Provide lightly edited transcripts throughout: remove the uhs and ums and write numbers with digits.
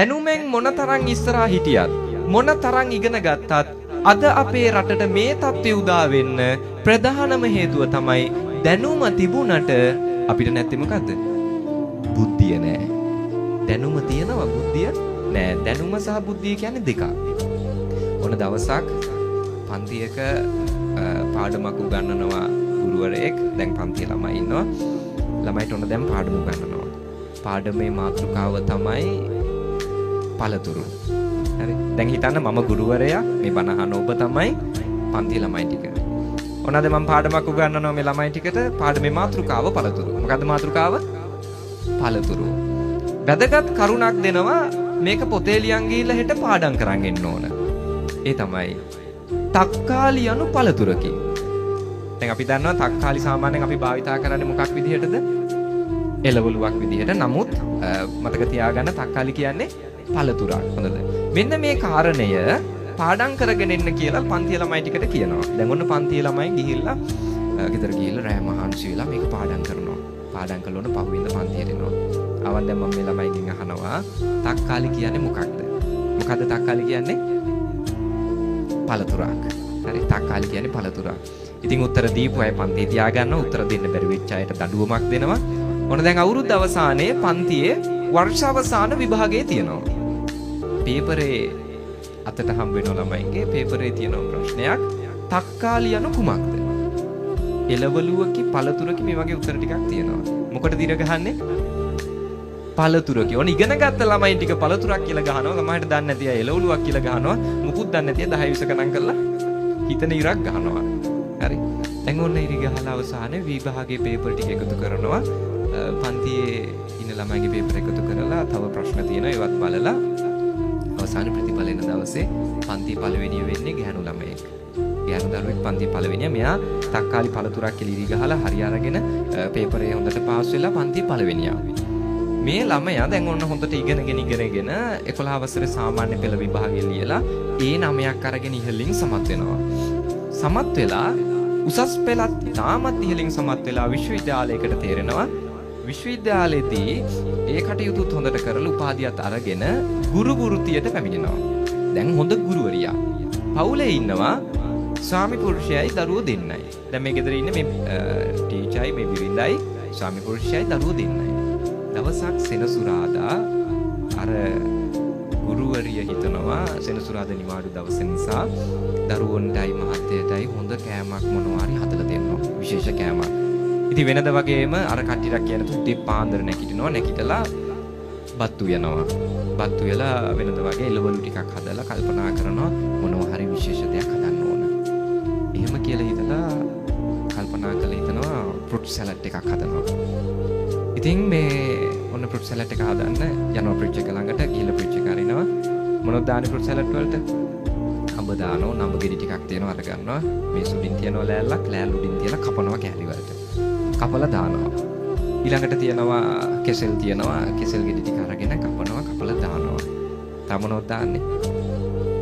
දැනුමෙන් මොනතරම් ඉස්සරහා හිටියත් මොනතරම් ඉගෙන ගත්තත් අද අපේ රටට මේ තත්ත්වය උදා වෙන්න ප්‍රධානම හේතුව තමයි දැනුම තිබුණට අපිට නැත්තේ මොකද්ද? බුද්ධිය නෑ. දැනුම තියෙනවා බුද්ධිය නෑ. දැනුම සහ බුද්ධිය කියන්නේ දෙකක්. ඕන දවසක් පන්තියක පාඩමක් උගන්වනවා ගුරුවරයෙක්. දැන් පන්තියේ ළමයි ඉන්නවා. ළමයිට ඕන දැන් පාඩම උගන්වනවා. පාඩමේ මාතෘකාව තමයි පළතුරු. හරි. දැන් හිතන්න මම ගුරුවරයා, මේ බණ අහන ඔබ තමයි පන්තියේ ළමයි ටික. ඔන්නද මම පාඩමක් උගන්වනවා මේ ළමයි ටිකට. පාඩමේ මාතෘකාව පළතුරු. මොකද්ද මාතෘකාව? පළතුරු. වැදගත් කරුණක් දෙනවා. මේක පොතේ ලියන් ගිහිල්ලා හෙට පාඩම් කරන් එන්න ඕන. ඒ තමයි තක්කාලි යනු පළතුරකි. දැන් අපි දන්නවා තක්කාලි සාමාන්‍යයෙන් අපි භාවිතා කරන්නේ මොකක් විදිහටද? එළවලුවක් විදිහට. නමුත් මතක තියාගන්න තක්කාලි කියන්නේ පළතුරක්. හොඳද? මෙන්න මේ කාරණය පාඩම් කරගෙන එන්න කියලා පන්තිය ළමයි ටිකට කියනවා. දැන් ඔන්න පන්තිය ළමයි ගිහිල්ලා ගෙදර ගිහිල්ලා රෑ මහන්සි වෙලා මේක පාඩම් කරනවා. පාඩම් කළොත් පහුවෙන්ද පන්තියට එනවා. ආවන් දැන් මම මේ ළමයිගෙන් අහනවා තක්කාලි කියන්නේ මොකක්ද? මොකද්ද තක්කාලි කියන්නේ? පළතුරක්. හරි. තක්කාලි කියන්නේ පළතුරක්. ඉතින් උත්තර දීපු අය පන්තිය තියාගන්නවා. උත්තර දෙන්න බැරි වෙච්ච අයට දඬුවමක් දෙනවා. ඔන්න දැන් අවුරුද්ද අවසානයේ පන්තියේ වර්ෂාවසාන විභාගයේ තියෙනවා. පේපරේ අතට හම්බ වෙන ළමයින්ගේ පේපරේ තියෙන ප්‍රශ්නයක් තක්කාලි යනු කුමක්ද? එළවලුවකි පළතුරකි මේ වගේ උත්තර ටිකක් තියෙනවා. මොකටද ඉර ගහන්නේ? පළතුරකි. ඕන ඉගෙන ගත්ත ළමයින් ටික පළතුරක් කියලා ගහනවා. සමහරට දන්නේ නැති අය එළවලුවක් කියලා ගහනවා. මුකුත් දන්නේ නැති අය 10 20 ගණන් කරලා හිතන ඉරක් ගහනවා. හරි. දැන් ඔන්න ඉරි ගහලා අවසානයේ විභාගයේ පේපර් ටික එකතු කරනවා. පන්තියේ ඉන්න ළමයිගේ පේපර් එකතු කරලා තව ප්‍රශ්න තියෙනවා ඒවත් බලලා අවසාන ප්‍රතිඵල එන දවසේ පන්ති පළවෙනිය වෙන්නේ ගැහණු ළමයෙක්. ගැහණු දරුවෙක් පන්ති පළවෙනිය. මෙයා තක්කාලි පළතුරක් කියලා ඉරි ගහලා හරි අරගෙන පේපරේ හොඳට පාස් වෙලා පන්ති පළවෙනියා. මේ ළමයා දැන් ඔන්න හොඳට ඉගෙනගෙන 11 වසරේ සාමාන්‍ය පෙළ විභාගය ලියලා ඒ 9ක් අරගෙන ඉහළින් සමත් වෙනවා. සමත් වෙලා උසස් පෙළත් තාමත් ඉහළින් සමත් වෙලා විශ්වවිද්‍යාලයකට තේරෙනවා. විශ්වවිද්‍යාලයේදී ඒ කටයුතුත් හොඳට කරලා උපාධියත් අරගෙන ගුරු වෘත්තියට පැමිණෙනවා. දැන් හොඳ ගුරුවරියා. පවුලේ ඉන්නවා ස්වාමි පුරුෂයයි දරුවෝ දෙන්නයි. දැන් මේ ගෙදර ඉන්නේ මේ ටීචර්යි මේ බිරිඳයි ස්වාමි පුරුෂයයි දරුවෝ දෙන්නයි. දවසක් සෙනසුරාදා අර ගුරුවරිය හිතනවා සෙනසුරාදා නිවාඩු දවස නිසා දරුවන්ටයි මහත්තයටයි හොඳ කෑමක් මොනවා හරි හදලා දෙනවා. විශේෂ කෑමක්. ඉතින් වෙනද වගේම අර කට්ටියක් කියන තුටි පාන්දර නැගිටිනවා. නැගිටලා බත්තු යනවා. බත්තු වෙලා වෙනද වගේ එළවලු ටිකක් හදලා කල්පනා කරනවා මොනවා හරි විශේෂ දෙයක් හදන්න ඕන. එහෙම කියලා හිතලා කල්පනා කරලා හිතනවා ෆෘට් සලාඩ් එකක් හදනවා. ඉතින් මේ ඔන්න ෆෘට් සලාඩ් එක හදන්න යනවා ෆ්‍රිජ් එක ළඟට. ගිහලා ෆ්‍රිජ් එක අරිනවා. මොනවද දාන්නේ ෆෘට් සලාඩ් වලට? අඹ දානවා. නඹ ගෙඩි ටිකක් තියෙනවා අර ගන්නවා. මේ සුඩින් තියනවා ලෑල්ලක්. ලෑල්ල උඩින් තියලා කපනවා කෑලි වලට. කපලා දානවා. ඊළඟට තියෙනවා කෙසෙල් තියෙනවා. කෙසෙල් ගෙඩි ටික අරගෙන කපනවා කපලා දානවා. තව මොනවද දාන්නේ?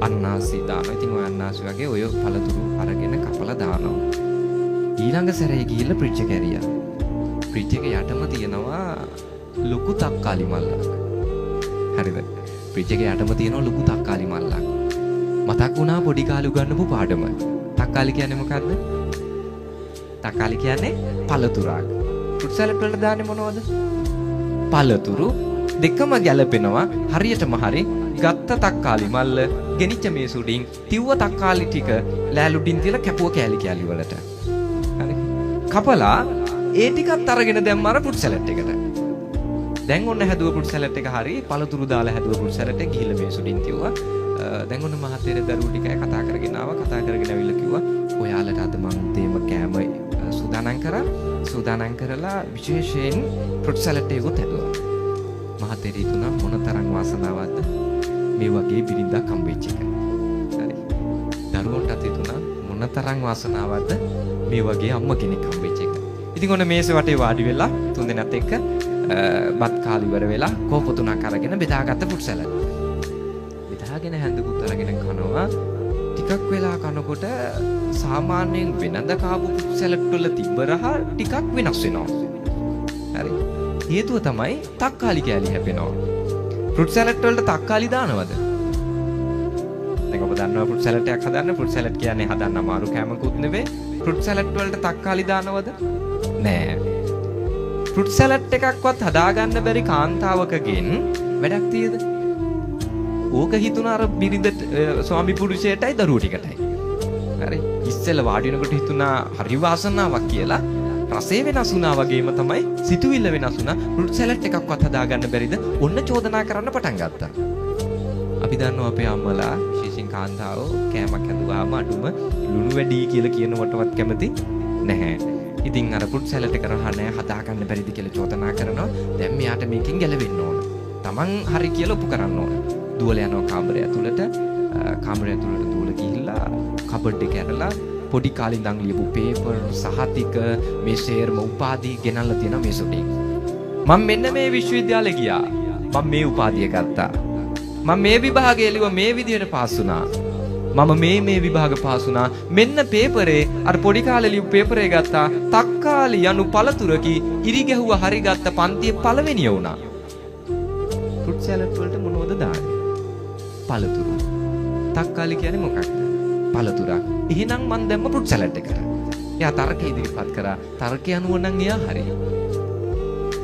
අන්නාසි දානවා. ඉතින් ඔය අන්නාසි වගේ ඔය පළතුරු අරගෙන කපලා දානවා. ඊළඟ සැරේ ගිහිල්ලා ෆ්‍රිජ් එක ඇරියා. ෆ්‍රිජ් එක යටම තියෙනවා ලොකු තක්කාලි මල්ලක්. හරිද? ෆ්‍රිජ් එක යටම තියෙනවා ලොකු තක්කාලි මල්ලක්. මතක් වුණා පොඩි කාලේ උගන්වපු පාඩම. තක්කාලි කියන්නේ මොකද්ද? තක්කාලි කියන්නේ පළතුරක්. ෆෘට් සලාඩ් වලට දාන්නේ මොනවද? පළතුරු. දෙකම ගැලපෙනවා. හරියටම හරි. ගත්ත තක්කාලි මල්ල ගෙනිච්ච මේ සුඩින් තිව්ව තක්කාලි ටික ලෑලුඩින් තියලා කැපුව කෑලි කෑලි වලට. හරි. කපලා ඒ ටිකත් අරගෙන දැම්ම අර ෆෘට් සලාඩ් එකට. දැන් ඔන්න හැදුව ෆෘට් සලාඩ් එක හරි පළතුරු දාලා හැදුව ෆෘට් සලාඩ් එක ගිහිල්ලා මේ සුඩින් තියුවා. දැන් ඔන්න මහත්තයා දරුවෝ ටිකයි කතා කරගෙන ආවා. කතා කරගෙන ඇවිල්ලා කිව්වා ඔයාලට අද මම උදේම කෑම සූදානම් කරා. සූදානම් කරලා විශේෂයෙන් ෆෘට් සලාඩ් එකකුත් හැදුවා. මහත්තයා හිතුණා මොනතරම් වාසනාවක්ද මේ වගේ බිරිඳක් හම්බෙච්ච එක. හරි. දරුවන්ටත් හිතුණා මොනතරම් වාසනාවක්ද මේ වගේ අම්මා කෙනෙක් හම්බෙච්ච එක. ඉතින් ඔන්න මේස වටේ වාඩි වෙලා තුන්දෙනාත් එක්ක බත් කාලි ඉවර වෙලා කෝප තුනක් අරගෙන බෙදාගත්ත ෆෘට් සලාඩ්. බෙදාගෙන හැන්දකුත් අරගෙන කනවා. ටිකක් වෙලා කනකොට සාමාන්‍යයෙන් වෙනද කාපු ෆෘට් සලාඩ් වල තිබ්බ රහ ටිකක් වෙනස් වෙනවා. හරි. හේතුව තමයි තක්කාලි කෑලි හැපෙනවා. ෆෘට් සලාඩ් වලට තක්කාලි දානවද? දැන් ඔබ දන්නවා ෆෘට් සලාඩ් එකක් හදන්න. ෆෘට් සලාඩ් කියන්නේ හදන්න අමාරු කෑමකුත් නෙවෙයි. ෆෘට් සලාඩ් වලට තක්කාලි දානවද? නෑ. ෆෘට් සලාඩ් එකක්වත් හදාගන්න බැරි කාන්තාවකගෙන් වැඩක් තියද? ඕක හිතුණා අර බිරිඳට ස්වාමි පුරුෂයටයි දරුවෝ ටිකටයි. හරි. ඉස්සෙල්ලා වාඩි වෙනකොට හිතුණා හරි වාසනාවක් කියලා. රසය වෙනස් වුණා වගේම තමයි සිතුවිල්ල වෙනස් වුණා. ෆෘට් සලාඩ් එකක්වත් හදාගන්න බැරිද? ඔන්න චෝදනා කරන්න පටන් ගත්තා. අපි දන්නවා අපේ අම්මලා විශේෂයෙන් කාන්තාවෝ කෑමක් හැදුවාම අඩුම ලුණු වැඩි කියලා කියනවටවත් කැමති නැහැ. ඉතින් අර ෆෘට් සලාඩ් එක රහන්නේ හදාගන්න බැරිද කියලා චෝදනා කරනවා. දැන් මෙයාට මේකෙන් ගැලවෙන්න ඕන. Taman හරි කියලා ඔප්පු කරන්න ඕන. දුවල යනවා කාමරය ඇතුළට. කාමරය ඇතුළට දුවල ගිහිල්ලා කබඩ් එක ඇරලා පොඩි කාලේ ඉඳන් ලියපු පේපර් සහතික මේ ෂේර්ම උපාධි ගෙනල්ලා තියෙනවා මේ සොටේ. මම මෙන්න මේ විශ්වවිද්‍යාලේ ගියා. මම මේ උපාධිය ගත්තා. මම මේ විභාගයේ ලියුවා මේ විදියට පාස් වුණා. මම මේ විභාග පාස් වුණා. මෙන්න පේපරේ අර පොඩි කාලේ ලියපු පේපරේ ගත්තා. තක්කාලි යනු පළතුරකි ඉරි ගැහුවා හරි ගත්ත පන්තියේ පළවෙනිය වුණා. ෆෘට් සලාඩ් වලට මොනවද දාන්නේ? පළතුරු. තක්කාලි කියන්නේ මොකක්ද? පළතුරක්. එහෙනම් මම දැම්ම ෆෘට් සලාඩ් එකට. එයා තර්කය ඉදිරිපත් කරා. තර්කය අනුව නම් එයා හරි.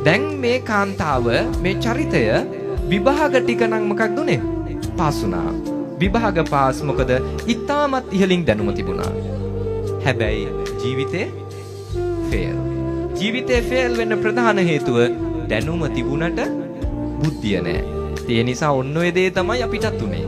දැන් මේ කාන්තාව මේ චරිතය විභාග ටික නම් මොකක්ද උනේ? පාස් වුණා. විභාග පාස් මොකද? ඉතාමත් ඉහළින් දැනුම තිබුණා. හැබැයි ජීවිතේ ෆේල්. ජීවිතේ ෆේල් වෙන්න ප්‍රධාන හේතුව දැනුම තිබුණට බුද්ධිය නැහැ. ඒ නිසා ඔන්න ඔය දේ තමයි අපිටත් උනේ.